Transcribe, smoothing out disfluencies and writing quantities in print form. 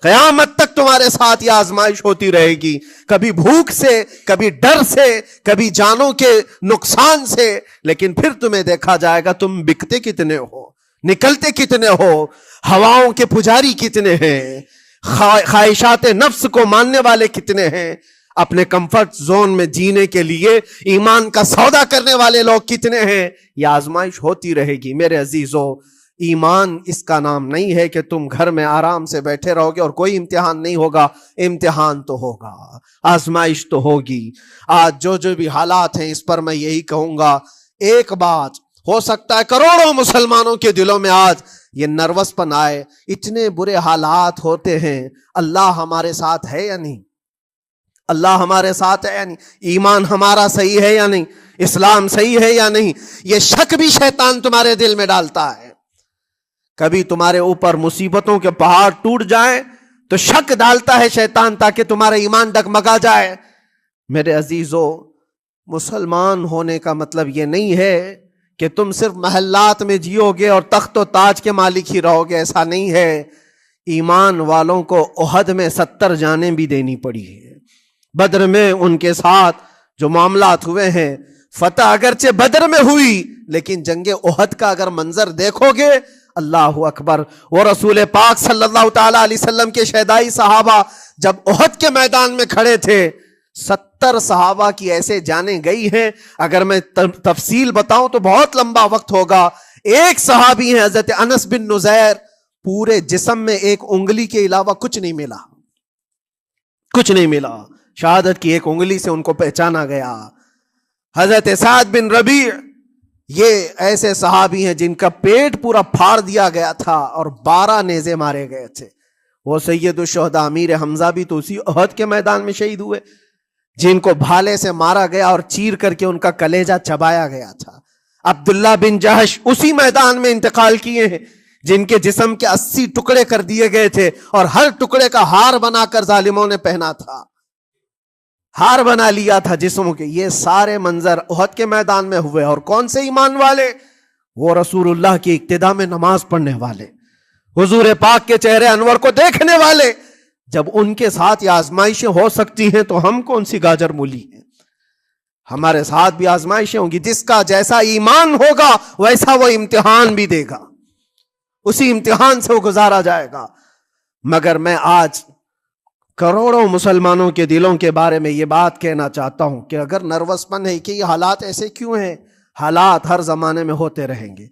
قیامت تک تمہارے ساتھ یہ آزمائش ہوتی رہے گی، کبھی بھوک سے، کبھی ڈر سے، کبھی جانوں کے نقصان سے، لیکن پھر تمہیں دیکھا جائے گا تم بکتے کتنے ہو، نکلتے کتنے ہو، ہواؤں کے پجاری کتنے ہیں، خواہشات نفس کو ماننے والے کتنے ہیں، اپنے کمفرٹ زون میں جینے کے لیے ایمان کا سودا کرنے والے لوگ کتنے ہیں۔ یہ آزمائش ہوتی رہے گی میرے عزیزو۔ ایمان اس کا نام نہیں ہے کہ تم گھر میں آرام سے بیٹھے رہو گے اور کوئی امتحان نہیں ہوگا، امتحان تو ہوگا، آزمائش تو ہوگی۔ آج جو بھی حالات ہیں اس پر میں یہی کہوں گا، ایک بات ہو سکتا ہے کروڑوں مسلمانوں کے دلوں میں آج یہ نروس پن آئے، اتنے برے حالات ہوتے ہیں، اللہ ہمارے ساتھ ہے یا نہیں؟ اللہ ہمارے ساتھ ہے یا نہیں؟ ایمان ہمارا صحیح ہے یا نہیں؟ اسلام صحیح ہے یا نہیں؟ یہ شک بھی شیطان تمہارے دل میں ڈالتا ہے۔ کبھی تمہارے اوپر مصیبتوں کے پہاڑ ٹوٹ جائیں تو شک ڈالتا ہے شیطان تاکہ تمہارا ایمان ڈگمگا جائے۔ میرے عزیزو، مسلمان ہونے کا مطلب یہ نہیں ہے کہ تم صرف محلات میں جیو گے اور تخت و تاج کے مالک ہی رہو گے، ایسا نہیں ہے۔ ایمان والوں کو احد میں 70 جانیں بھی دینی پڑی ہے، بدر میں ان کے ساتھ جو معاملات ہوئے ہیں، فتح اگرچہ بدر میں ہوئی لیکن جنگ احد کا اگر منظر دیکھو گے، اللہ اکبر، وہ رسول پاک صلی اللہ تعالی علیہ وسلم کے شہدائی صحابہ جب احد کے میدان میں کھڑے تھے، 70 صحابہ کی ایسے جانیں گئی ہیں، اگر میں تفصیل بتاؤں تو بہت لمبا وقت ہوگا۔ ایک صحابی ہیں حضرت انس بن نزیر، پورے جسم میں ایک انگلی کے علاوہ کچھ نہیں ملا، کچھ نہیں ملا، شہادت کی ایک انگلی سے ان کو پہچانا گیا۔ حضرت سعد بن ربیع، یہ ایسے صحابی ہیں جن کا پیٹ پورا پھاڑ دیا گیا تھا اور 12 نیزے مارے گئے تھے۔ وہ سید الشہداء امیر حمزہ بھی تو اسی احد کے میدان میں شہید ہوئے، جن کو بھالے سے مارا گیا اور چیر کر کے ان کا کلیجہ چبایا گیا تھا۔ عبداللہ بن جہش اسی میدان میں انتقال کیے ہیں، جن کے جسم کے 80 ٹکڑے کر دیے گئے تھے اور ہر ٹکڑے کا ہار بنا کر ظالموں نے پہنا تھا، ہار بنا لیا تھا جسموں کے۔ یہ سارے منظر احد کے میدان میں ہوئے، اور کون سے ایمان والے؟ وہ رسول اللہ کی اقتداء میں نماز پڑھنے والے، حضور پاک کے چہرے انور کو دیکھنے والے۔ جب ان کے ساتھ یہ آزمائشیں ہو سکتی ہیں تو ہم کون سی گاجر مولی ہیں؟ ہمارے ساتھ بھی آزمائشیں ہوں گی۔ جس کا جیسا ایمان ہوگا ویسا وہ امتحان بھی دے گا، اسی امتحان سے وہ گزارا جائے گا۔ مگر میں آج کروڑوں مسلمانوں کے دلوں کے بارے میں یہ بات کہنا چاہتا ہوں کہ اگر نروس پن ہے کہ یہ حالات ایسے کیوں ہیں، حالات ہر زمانے میں ہوتے رہیں گے۔